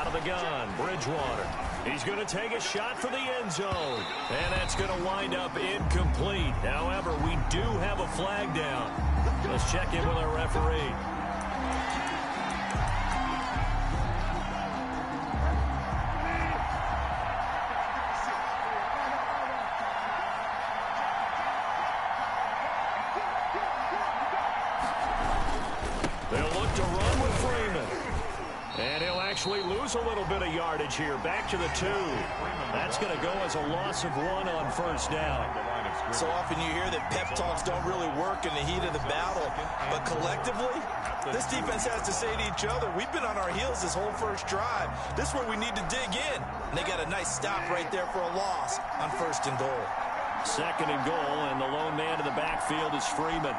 of the gun, Bridgewater. He's going to take a shot for the end zone. And that's going to wind up incomplete. However, we do have a flag down. Let's check in with our referee. They'll look to run with Freeman. And he'll actually lose a little bit of yardage here. Back to the 2. That's going to go as a loss of 1 on first down. So often you hear that pep talks don't really work in the heat of the battle. But collectively, this defense has to say to each other, we've been on our heels this whole first drive. This is where we need to dig in. And they got a nice stop right there for a loss on 1st and goal. 2nd and goal, and the lone man in the backfield is Freeman.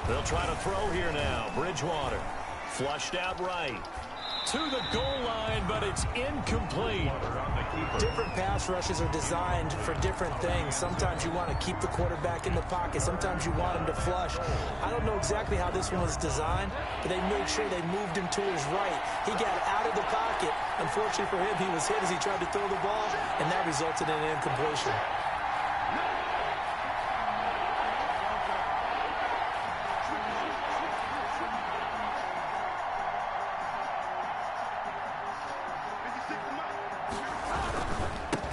They'll try to throw here now. Bridgewater flushed out right to the goal line, but it's incomplete. Different pass rushes are designed for different things. Sometimes you want to keep the quarterback in the pocket. Sometimes you want him to flush. I don't know exactly how this one was designed, but they made sure they moved him to his right. He got out of the pocket. Unfortunately for him, he was hit as he tried to throw the ball, and that resulted in an incompletion.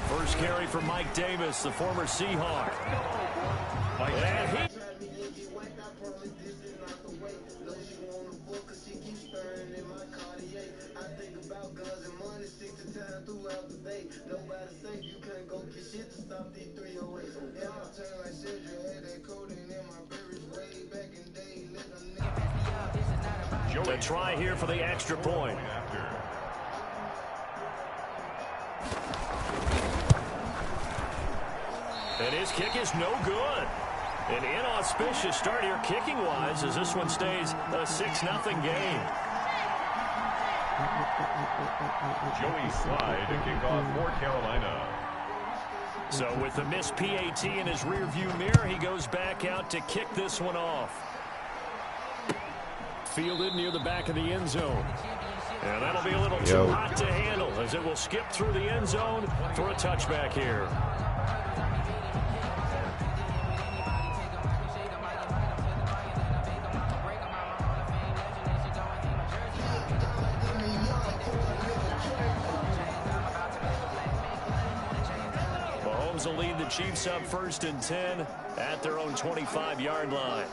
First carry for Mike Davis, the former Seahawk. And he... A try here for the extra point. And his kick is no good. An inauspicious start here kicking-wise as this one stays a 6-0 game. Joey Slide to kick off for Carolina. So with the missed PAT in his rearview mirror, he goes back out to kick this one off. Fielded near the back of the end zone. And that'll be a little too hot to handle as it will skip through the end zone for a touchback here. Mahomes will lead the Chiefs up 1st and 10 at their own 25-yard line.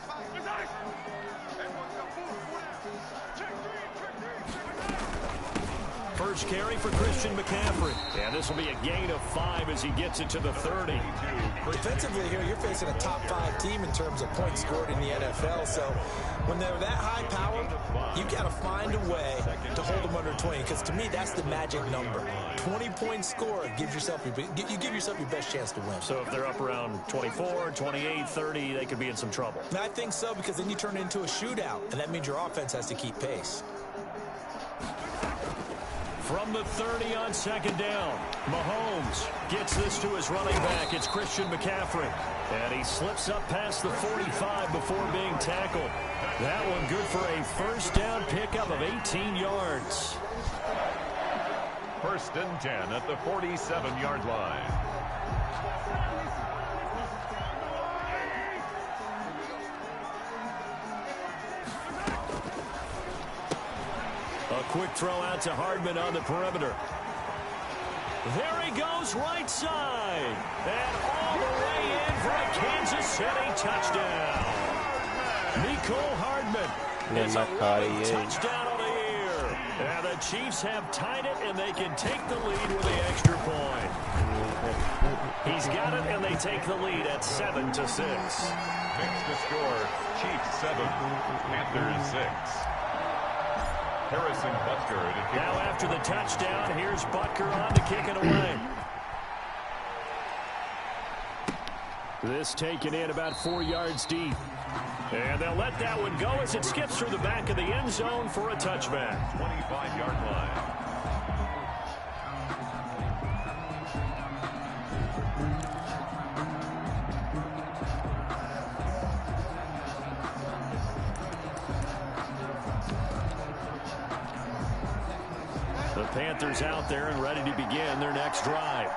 First carry for Christian McCaffrey. And this will be a gain of 5 as he gets it to the 30. Defensively here, you're facing a top 5 team in terms of points scored in the NFL. So when they're that high power, you got to find a way to hold them under 20. Because to me, that's the magic number. 20 points scored gives yourself you give yourself your best chance to win. So if they're up around 24, 28, 30, they could be in some trouble. And I think so, because then you turn it into a shootout, and that means your offense has to keep pace. From the 30 on 2nd down, Mahomes gets this to his running back. It's Christian McCaffrey. And he slips up past the 45 before being tackled. That one good for a first down pickup of 18 yards. 1st and 10 at the 47-yard line. A quick throw out to Hardman on the perimeter. There he goes, right side. And all the way in for a Kansas City touchdown. Nicole Hardman. It's a touchdown on the year. And the Chiefs have tied it, and they can take the lead with the extra point. He's got it, and they take the lead at 7-6. Next to score, Chiefs 7, Panthers 6. Harrison Butker to kick now after the touchdown, here's Butker on to kick it away. This taken in about 4 yards deep. And they'll let that one go as it skips through the back of the end zone for a touchback. 25-yard line. Panthers out there and ready to begin their next drive.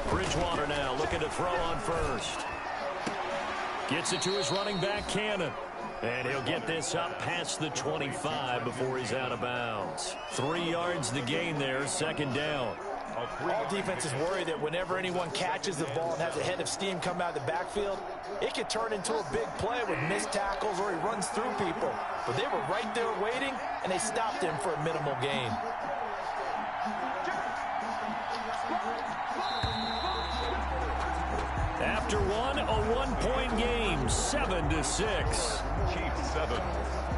Bridgewater now looking to throw on first. Gets it to his running back, Cannon. And he'll get this up past the 25 before he's out of bounds. 3 yards the gain there, second down. All defenses worry that whenever anyone catches the ball and has a head of steam come out of the backfield, it could turn into a big play with missed tackles or he runs through people. But they were right there waiting, and they stopped him for a minimal gain. After one, a one-point game, 7-6. Chiefs 7,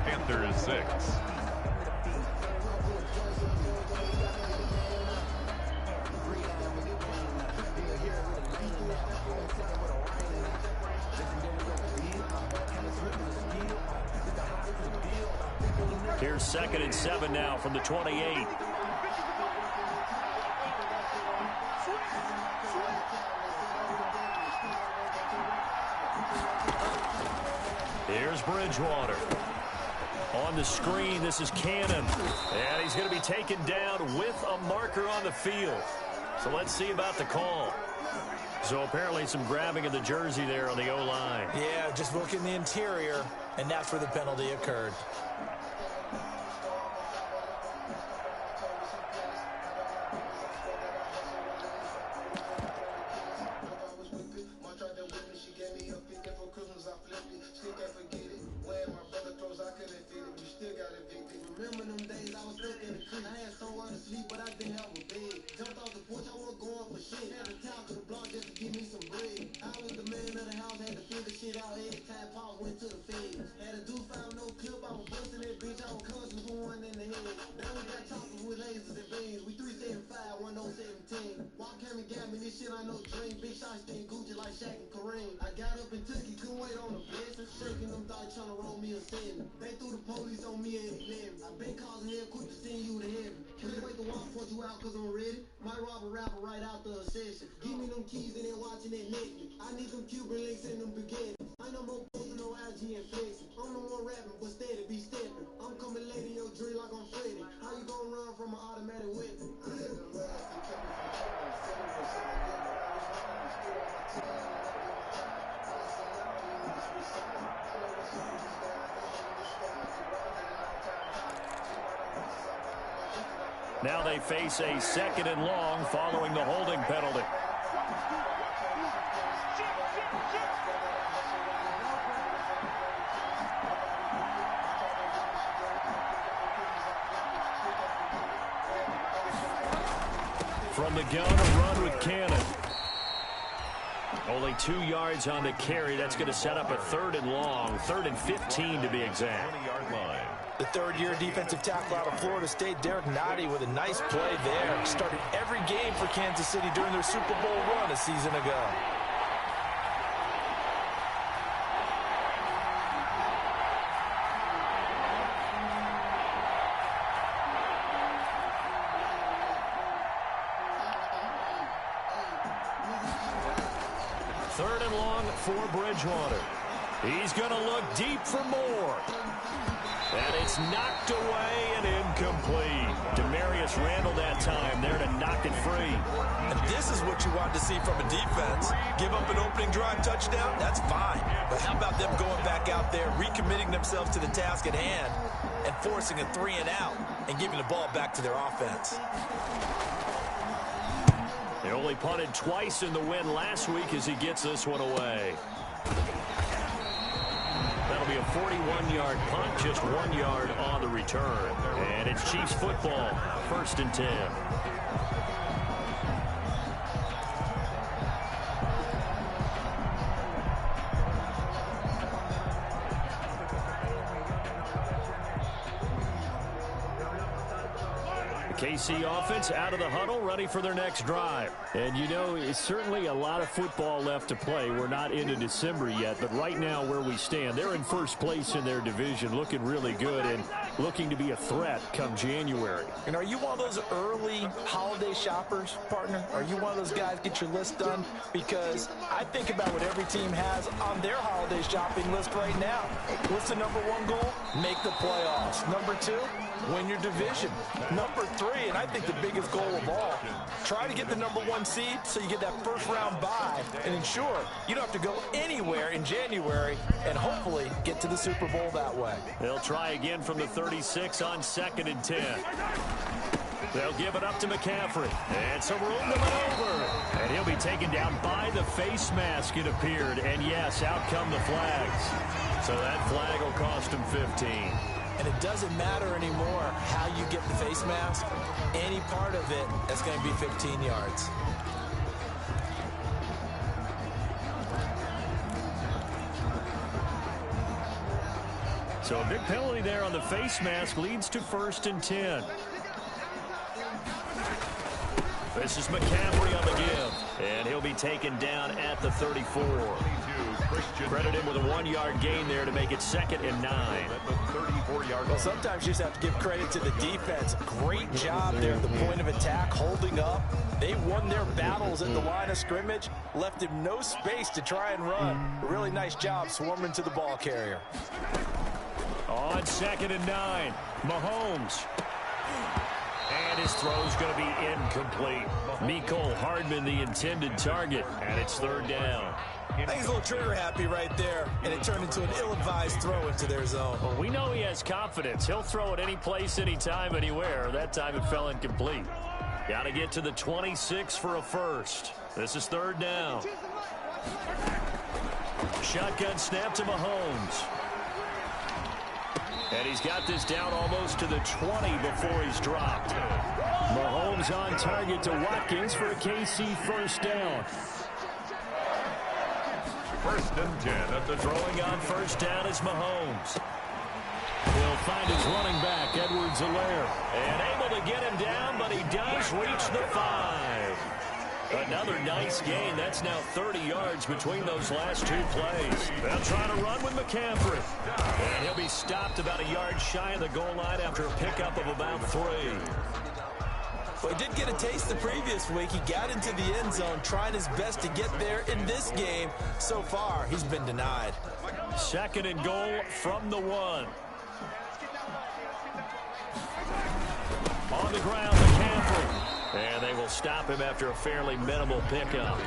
Panthers 6. Here's 2nd and 7 now from the 28. Here's Bridgewater. On the screen, this is Cannon. And he's going to be taken down with a marker on the field. So let's see about the call. So apparently some grabbing of the jersey there on the O-line. Yeah, just look in the interior, and that's where the penalty occurred. Now they face a 2nd and long following the holding penalty. From the gun, a run with Cannon. Only 2 yards on the carry. That's going to set up a 3rd and long, 3rd and 15 to be exact. 20-yard line. The third-year defensive tackle out of Florida State, Derek Nottie, with a nice play there. Started every game for Kansas City during their Super Bowl run a season ago. Third and long for Bridgewater. He's going to look deep for more. And it's knocked away and incomplete. Demarius Randall that time there to knock it free. And this is what you want to see from a defense. Give up an opening drive touchdown, that's fine. But how about them going back out there, recommitting themselves to the task at hand, and forcing a 3 and out and giving the ball back to their offense. They only punted twice in the win last week as he gets this one away. That'll be a 41-yard punt, just 1 yard on the return. And it's Chiefs football, 1st and 10. KC offense out of the huddle, ready for their next drive. And, you know, it's certainly a lot of football left to play. We're not into December yet, but right now where we stand, they're in first place in their division, looking really good and looking to be a threat come January. And are you one of those early holiday shoppers, partner? Are you one of those guys get your list done? Because I think about what every team has on their holiday shopping list right now. What's the number one goal? Make the playoffs. Number two, win your division. Number three, and I think the biggest goal of all, try to get the number one seed so you get that first round bye and ensure you don't have to go anywhere in January and hopefully get to the Super Bowl that way. They'll try again from the 36 on 2nd and 10. They'll give it up to McCaffrey. And some room to maneuver. And he'll be taken down by the face mask, it appeared. And yes, out come the flags. So that flag will cost him 15. And it doesn't matter anymore how you get the face mask. Any part of it, that's going to be 15 yards. So a big penalty there on the face mask leads to 1st and 10. This is McCaffrey on the give. And he'll be taken down at the 34. Credit him with a 1-yard gain there to make it 2nd and 9. Well, sometimes you just have to give credit to the defense. Great job there at the point of attack, holding up. They won their battles at the line of scrimmage, left him no space to try and run. A really nice job swarming to the ball carrier. On 2nd and 9, Mahomes. And his throw's going to be incomplete. Mecole Hardman, the intended target, and it's 3rd down. I think he's a little trigger happy right there, and it turned into an ill-advised throw into their zone. Well, we know he has confidence. He'll throw it any place, anytime, anywhere. That time it fell incomplete. Got to get to the 26 for a first. This is 3rd down. Shotgun snap to Mahomes. And he's got this down almost to the 20 before he's dropped. Mahomes on target to Watkins for a KC 1st down. 1st and 10 at the Throwing on 1st down is Mahomes. He'll find his running back, Edwards-Helaire. And able to get him down, but he does reach the 5. Another nice gain. That's now 30 yards between those last 2 plays. They'll try to run with McCaffrey. And he'll be stopped about a yard shy of the goal line after a pickup of about 3. Well, he did get a taste the previous week. He got into the end zone, trying his best to get there in this game. So far, he's been denied. 2nd and goal from the 1. On the ground, McCaffrey. And they will stop him after a fairly minimal pickup.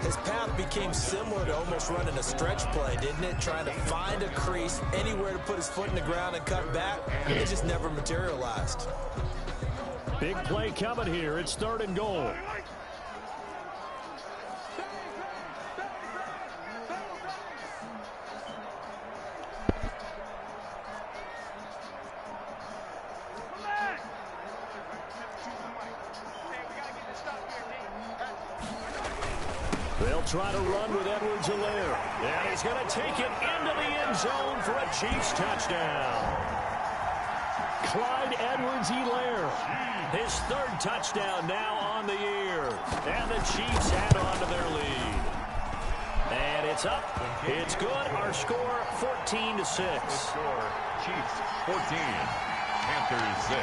His path became similar to almost running a stretch play, didn't it? Trying to find a crease, anywhere to put his foot in the ground and cut back. It just never materialized. Big play coming here. It's 3rd and goal. They'll try to run with Edwards-Helaire. And he's going to take it into the end zone for a Chiefs touchdown. Clyde Edwards-Helaire, his 3rd touchdown now on the year. And the Chiefs add on to their lead. And it's up. It's good. Our score, 14-6. Score, Chiefs 14, Panthers 6.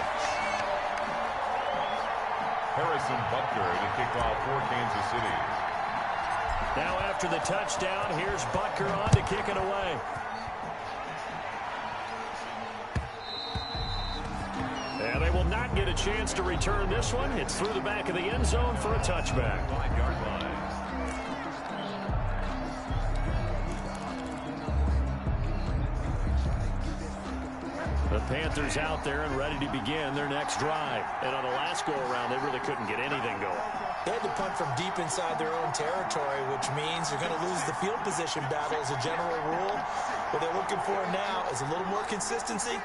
Harrison Butker to kick off for Kansas City. Now after the touchdown, here's Butker on to kick it away. And they will not get a chance to return this one. It's through the back of the end zone for a touchback. 5-yard line. The Panthers out there and ready to begin their next drive. And on the last go-around, they really couldn't get anything going. They had to punt from deep inside their own territory, which means they're going to lose the field position battle as a general rule. What they're looking for now is a little more consistency,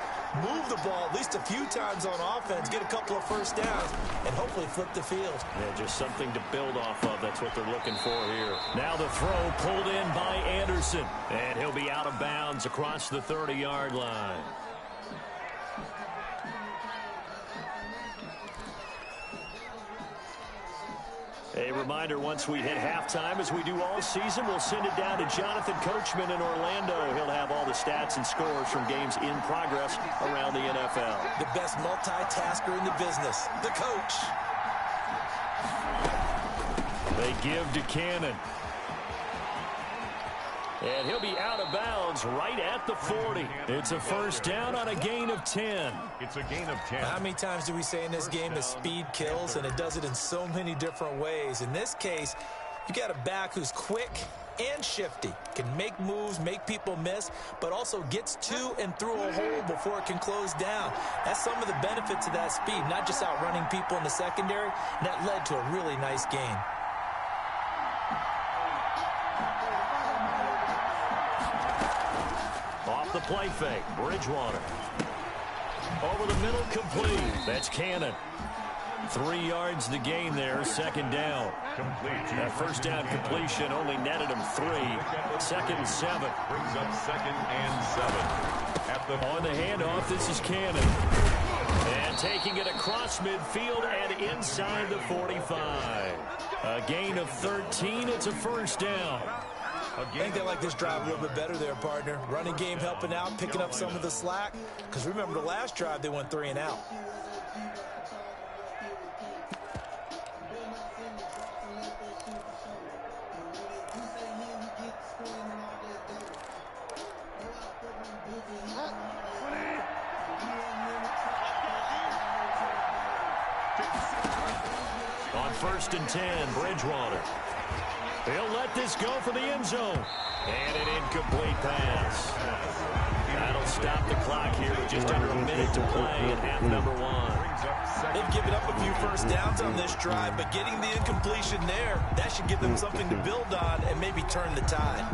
move the ball at least a few times on offense, get a couple of first downs, and hopefully flip the field. Yeah, just something to build off of. That's what they're looking for here. Now the throw pulled in by Anderson, and he'll be out of bounds across the 30-yard line. A reminder, once we hit halftime, as we do all season, we'll send it down to Jonathan Coachman in Orlando. He'll have all the stats and scores from games in progress around the NFL. The best multitasker in the business, the coach. They give to Cannon. And he'll be out of bounds right at the 40. It's a first down on a gain of 10. It's a gain of 10. How many times do we say in this game that speed kills, and it does it in so many different ways? In this case, you got a back who's quick and shifty, can make moves, make people miss, but also gets to and through a hole before it can close down. That's some of the benefits of that speed, not just outrunning people in the secondary, and that led to a really nice gain. Off the play fake, Bridgewater. Over the middle, complete. That's Cannon. 3 yards to gain there, second down. That first down completion only netted him 3. Second and 7. Brings up second and 7. On the handoff, this is Cannon. And taking it across midfield and inside the 45. A gain of 13, it's a first down. I think they like this drive a little bit better there, partner. Running game helping out, picking up some of the slack. Because remember, the last drive, they went 3 and out. On first and 10, Bridgewater. He'll let this go for the end zone. And an incomplete pass. That'll stop the clock here with just under a minute to play in half number 1. They've given up a few first downs on this drive, but getting the incompletion there, that should give them something to build on and maybe turn the tide.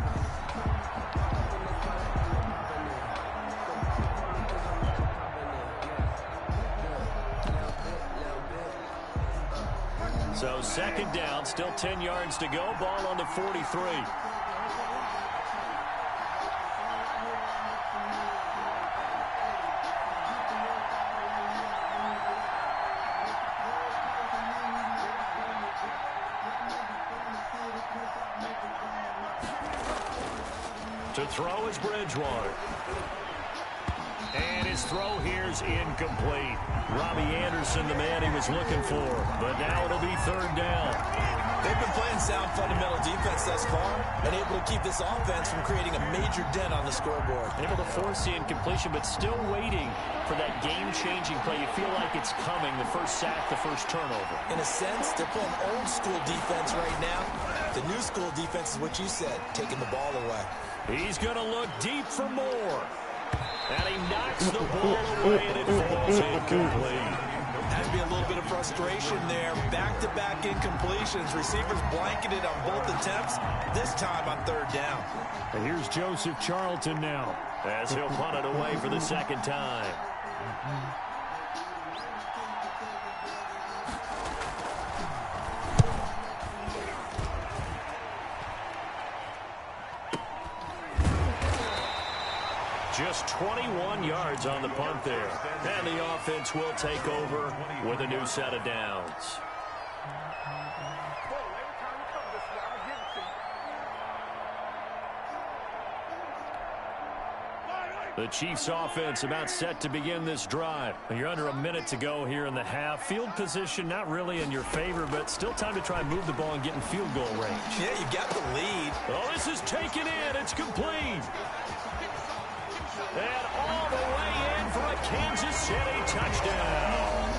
So second down, still 10 yards to go. Ball on the 43. To throw is Bridgewater. And his throw here's incomplete. Robbie Anderson, the man he was looking for. But now it'll be third down. They've been playing sound fundamental defense thus far and able to keep this offense from creating a major dent on the scoreboard. Able to force the incompletion, but still waiting for that game-changing play. You feel like it's coming, the first sack, the first turnover. In a sense, they're playing old-school defense right now. The new-school defense is what you said, taking the ball away. He's going to look deep for more. And he knocks the ball away, and it falls incomplete. Had to be a little bit of frustration there. Back-to-back incompletions. Receivers blanketed on both attempts, this time on third down. And here's Joseph Charlton now, as he'll punt it away for the second time. Just 21 yards on the punt there. And the offense will take over with a new set of downs. The Chiefs offense about set to begin this drive. You're under a minute to go here in the half. Field position not really in your favor, but still time to try and move the ball and get in field goal range. Yeah, you got the lead. Oh, this is taken in. It's complete. And all the way in for a Kansas City touchdown.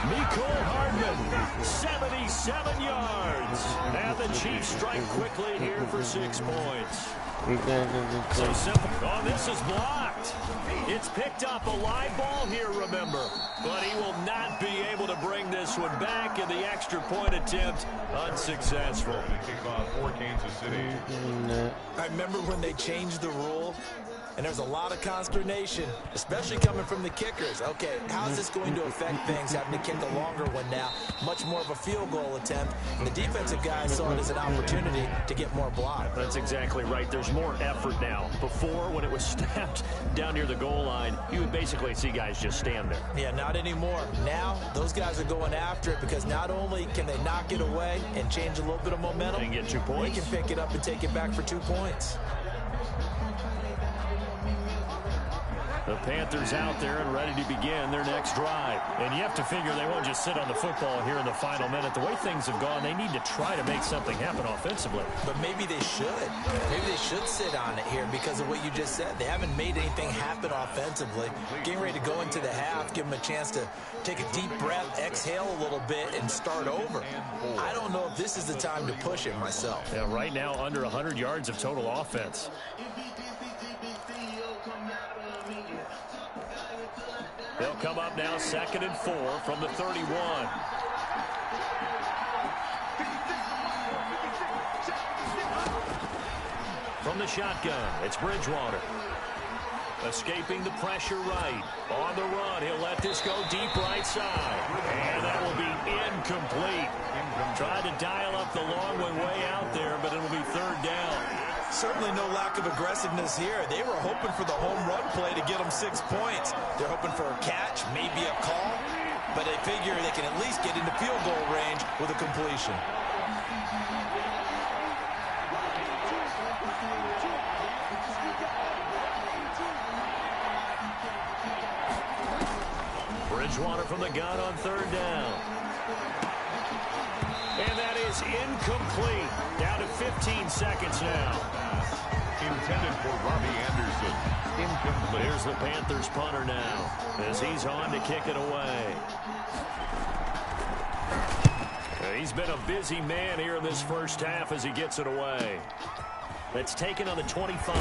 Mecole Hardman, 77 yards. And the Chiefs strike quickly here for 6 points. So simple. Oh, this is blocked. It's picked up, a live ball here, remember. But he will not be able to bring this one back, and the extra point attempt unsuccessful. Kickoff for Kansas City. I remember when they changed the rule and there's a lot of consternation, especially coming from the kickers. Okay, how's this going to affect things, having to kick a longer one now, much more of a field goal attempt, and the defensive guys saw it as an opportunity to get more block. That's exactly right. There's more effort now. Before, when it was snapped down near the goal line, you would basically see guys just stand there. Yeah, not anymore. Now, those guys are going after it because not only can they knock it away and change a little bit of momentum, and get 2 points. They can pick it up and take it back for 2 points. The Panthers out there and ready to begin their next drive. And you have to figure they won't just sit on the football here in the final minute. The way things have gone, they need to try to make something happen offensively. But maybe they should. Maybe they should sit on it here because of what you just said. They haven't made anything happen offensively. Getting ready to go into the half, give them a chance to take a deep breath, exhale a little bit, and start over. I don't know if this is the time to push it myself. Yeah, right now under 100 yards of total offense. They'll come up now 2nd and 4 from the 31. From the shotgun, it's Bridgewater. Escaping the pressure right. On the run, he'll let this go deep right side. And that will be incomplete. Tried to dial up the long one way out there, but it'll be 3rd down. Certainly no lack of aggressiveness here. They were hoping for the home run play to get them 6 points. They're hoping for a catch, maybe a call, but they figure they can at least get into field goal range with a completion. Bridgewater from the gun on 3rd down. And that is incomplete. Down to 15 seconds now. Intended for Robbie Anderson. Incomplete. Here's the Panthers punter now as he's on to kick it away. He's been a busy man here in this first half as he gets it away. That's taken on the 25.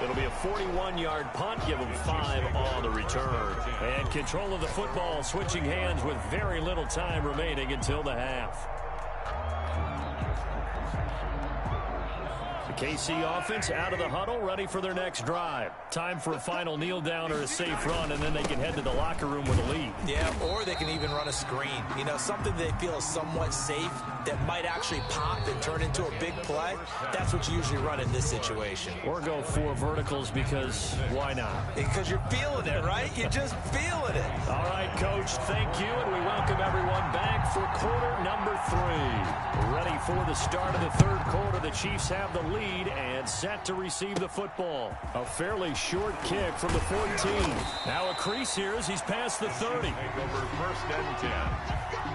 It'll be a 41-yard punt. Give him 5 on the return. And control of the football, switching hands with very little time remaining until the half. The KC offense out of the huddle, ready for their next drive. Time for a final kneel down or a safe run, and then they can head to the locker room with a lead. Yeah, or they can even run a screen. You know, something they feel is somewhat safe that might actually pop and turn into a big play. That's what you usually run in this situation. Or go 4 verticals because why not? Because you're feeling it, right? You're just feeling it. All right, Coach, thank you, and we welcome everyone back for quarter number 3. Ready for the start of the 3rd quarter. The Chiefs have the lead and set to receive the football. A fairly short kick from the 14. Now a crease here as he's past the 30. Take over 1st and 10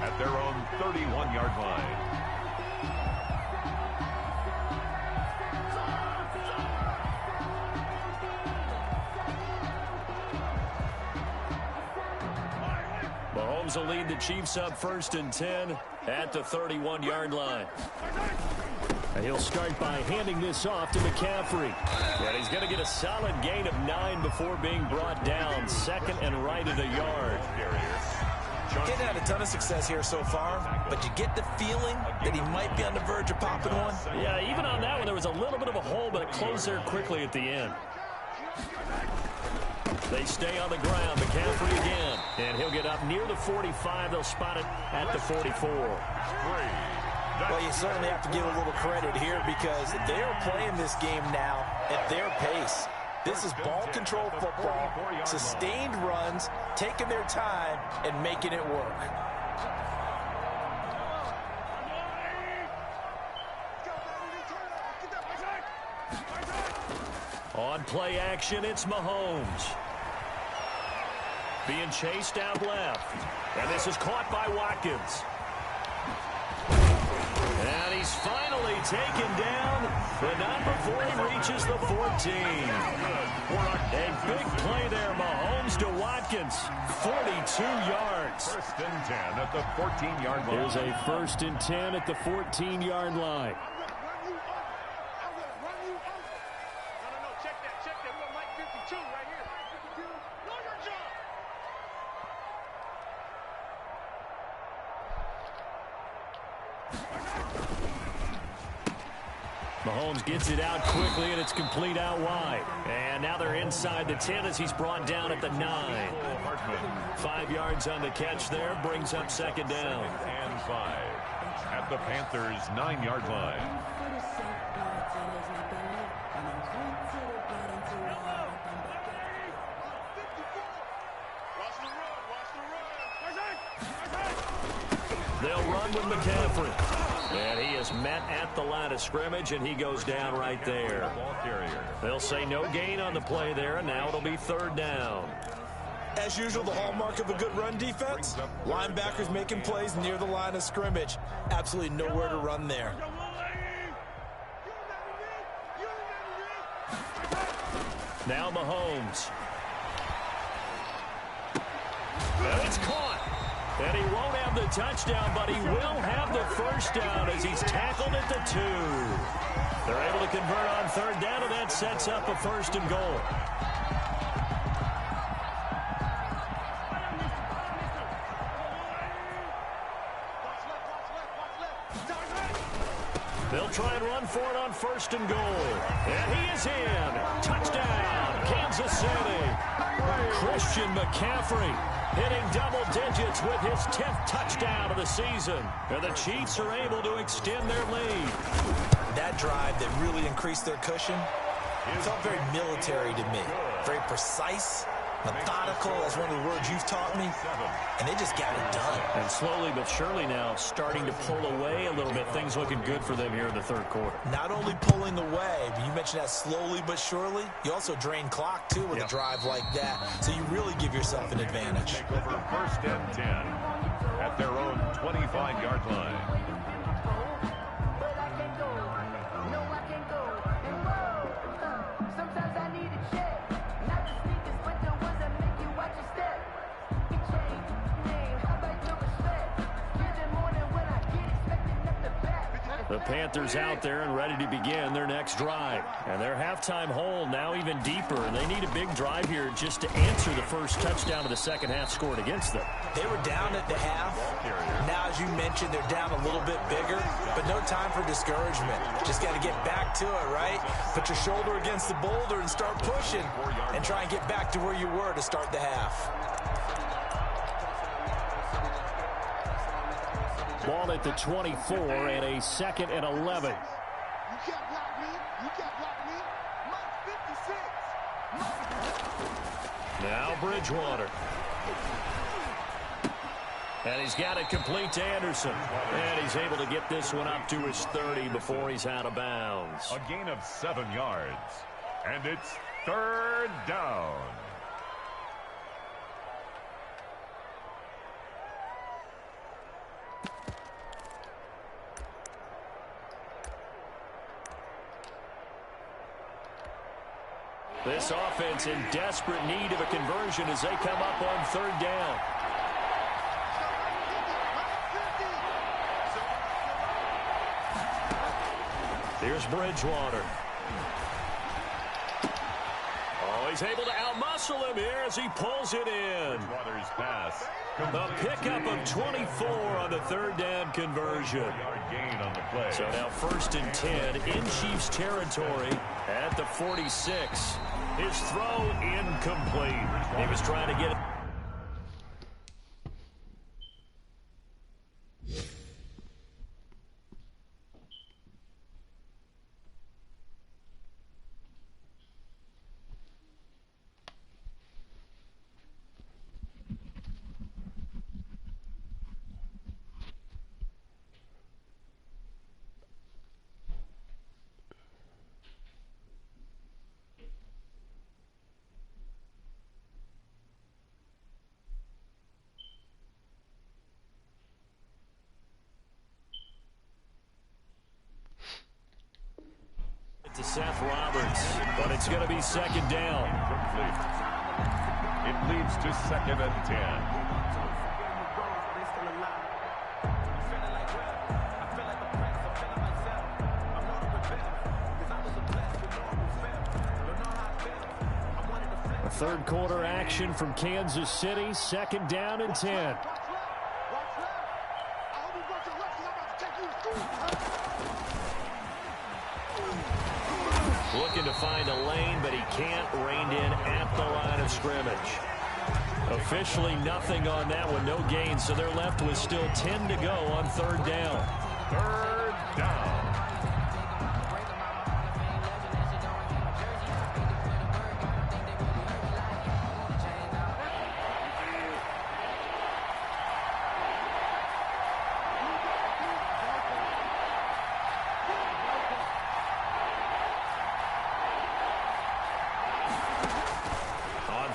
at their own 31-yard line. Mahomes will lead the Chiefs up 1st and 10 at the 31-yard line. And he'll start by handing this off to McCaffrey. And he's going to get a solid gain of 9 before being brought down. 2nd and right at a yard. Getting had a ton of success here so far, but you get the feeling that he might be on the verge of popping one. Yeah, even on that one, there was a little bit of a hole, but it closed there quickly at the end. They stay on the ground. McCaffrey again. And he'll get up near the 45. They'll spot it at the 44. Well, you certainly have to give a little credit here because they're playing this game now at their pace. This is ball control football, sustained runs, taking their time, and making it work. On play action, it's Mahomes. Being chased out left. And this is caught by Watkins. And he's finally taken down, but not before he reaches the 14. A big play there, Mahomes to Watkins. 42 yards. 1st and 10 at the 14-yard line. Here's a 1st and 10 at the 14-yard line. Mahomes gets it out quickly, and it's complete out wide. And now they're inside the 10 as he's brought down at the 9. 5 yards on the catch there, brings up second down. And 5 at the Panthers' 9-yard line. They'll run with McCaffrey. And he is met at the line of scrimmage, and he goes down right there. They'll say no gain on the play there, and now it'll be third down. As usual, the hallmark of a good run defense, linebackers making plays near the line of scrimmage. Absolutely nowhere to run there. Now Mahomes. And it's caught. And he won't have the touchdown, but he will have the first down as he's tackled at the 2. They're able to convert on third down, and that sets up a first and goal. They'll try and run for it on first and goal. And he is in. Touchdown, Kansas City. Christian McCaffrey hitting double digits with his 10th touchdown of the season. And the Chiefs are able to extend their lead. That drive that really increased their cushion, it felt very military to me. Very precise, methodical, that's one of the words you've taught me. And they just got it done. And slowly but surely now starting to pull away a little bit. Things looking good for them here in the third quarter. Not only pulling away, but you mentioned that slowly but surely. You also drain clock, too, with a drive like that. So you really give yourself an advantage. Take over first and 10 at their own 25-yard line. The Panthers out there and ready to begin their next drive. And their halftime hole now even deeper. And they need a big drive here just to answer the first touchdown of the second half scored against them. They were down at the half. Now, as you mentioned, they're down a little bit bigger. But no time for discouragement. Just got to get back to it, right? Put your shoulder against the boulder and start pushing. And try and get back to where you were to start the half. Ball at the 24 and a 2nd and 11. You can't block me. You can't block me. Mark 56. Now Bridgewater. And he's got it complete to Anderson. And he's able to get this one up to his 30 before he's out of bounds. A gain of 7 yards. And it's third down. This offense in desperate need of a conversion as they come up on third down. Here's Bridgewater. Oh, he's able to outmuscle him here as he pulls it in. Bridgewater's pass. A pickup of 24 on the third down conversion. Gain on the play. So now 1st and 10 in Chiefs territory at the 46. His throw incomplete. He was trying to get it. To Seth Roberts, but it's going to be 2nd down. Complete. It leads to 2nd and 10. A third quarter action from Kansas City, 2nd down and 10. Looking to find a lane, but he can't. Reined in at the line of scrimmage. Officially nothing on that one, no gain, so they're left with still 10 to go on third down. Third down.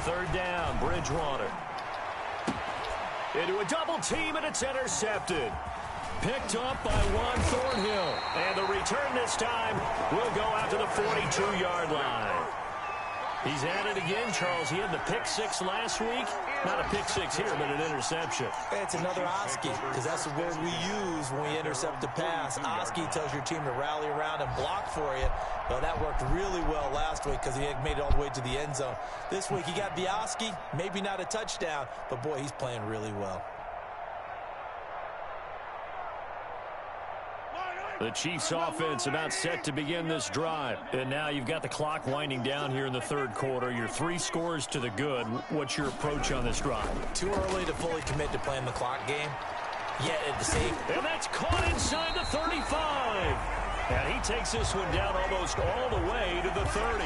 Third down, Bridgewater. Into a double team, and it's intercepted. Picked up by Juan Thornhill. And the return this time will go out to the 42-yard line. He's at it again, Charles. He had the pick six last week. Not a pick six here, but an interception. It's another Oski, because that's the word we use when we intercept the pass. Oski tells your team to rally around and block for you. Well, that worked really well last week because he had made it all the way to the end zone. This week he got the Oski, maybe not a touchdown, but boy, he's playing really well. The Chiefs offense about set to begin this drive. And now you've got the clock winding down here in the third quarter. You're 3 scores to the good. What's your approach on this drive? Too early to fully commit to playing the clock game. Yet at the same... And that's caught inside the 35. And he takes this one down almost all the way to the 30.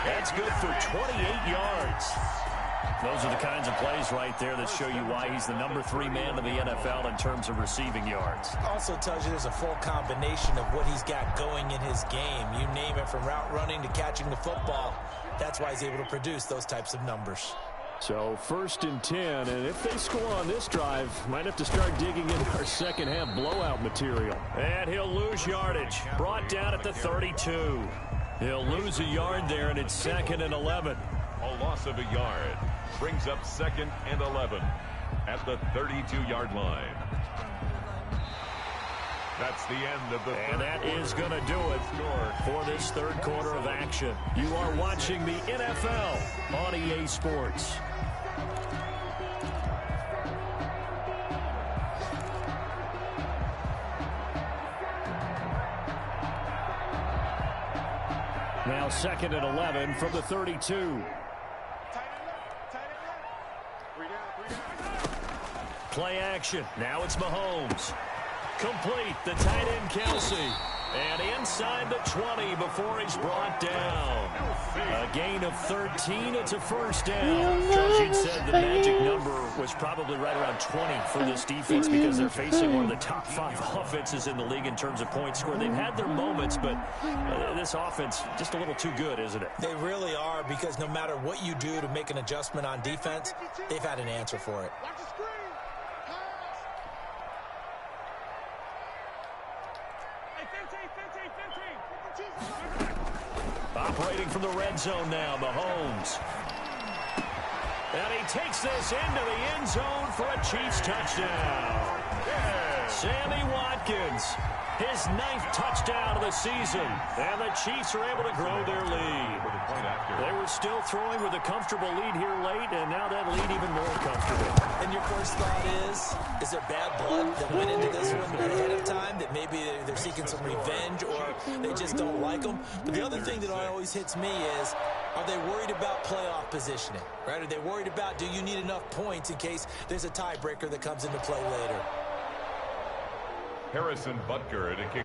That's good for 28 yards. Those are the kinds of plays right there that show you why he's the #3 man in the NFL in terms of receiving yards. Also tells you there's a full combination of what he's got going in his game. You name it, from route running to catching the football. That's why he's able to produce those types of numbers. So 1st and 10, and if they score on this drive, might have to start digging in our second half blowout material. And he'll lose yardage. Brought down at the 32. He'll lose a yard there, and it's 2nd and 11. A loss of a yard brings up 2nd and 11 at the 32-yard line. That's the end of the third. And that is going to do it for this third quarter of action. You are watching the NFL on EA Sports. Now 2nd and 11 from the 32. Play action. Now it's Mahomes. Complete. The tight end, Kelsey. And inside the 20 before he's brought down. A gain of 13. It's a first down. Charles, you'd said the magic number was probably right around 20 for this defense because they're facing one of the top 5 offenses in the league in terms of points scored. They've had their moments, but this offense just a little too good, isn't it? They really are, because no matter what you do to make an adjustment on defense, they've had an answer for it. Operating from the red zone now, Mahomes. And he takes this into the end zone for a Chiefs touchdown. Sammy Watkins, his 9th touchdown of the season. And the Chiefs are able to grow their lead. They were still throwing with a comfortable lead here late, and now that lead even more comfortable. And your first thought is there bad blood that went into this one ahead of time, that maybe they're seeking some revenge, or they just don't like them? But the other thing that always hits me is, are they worried about playoff positioning? Right? Are they worried about, do you need enough points in case there's a tiebreaker that comes into play later? Harrison Butker at a kick.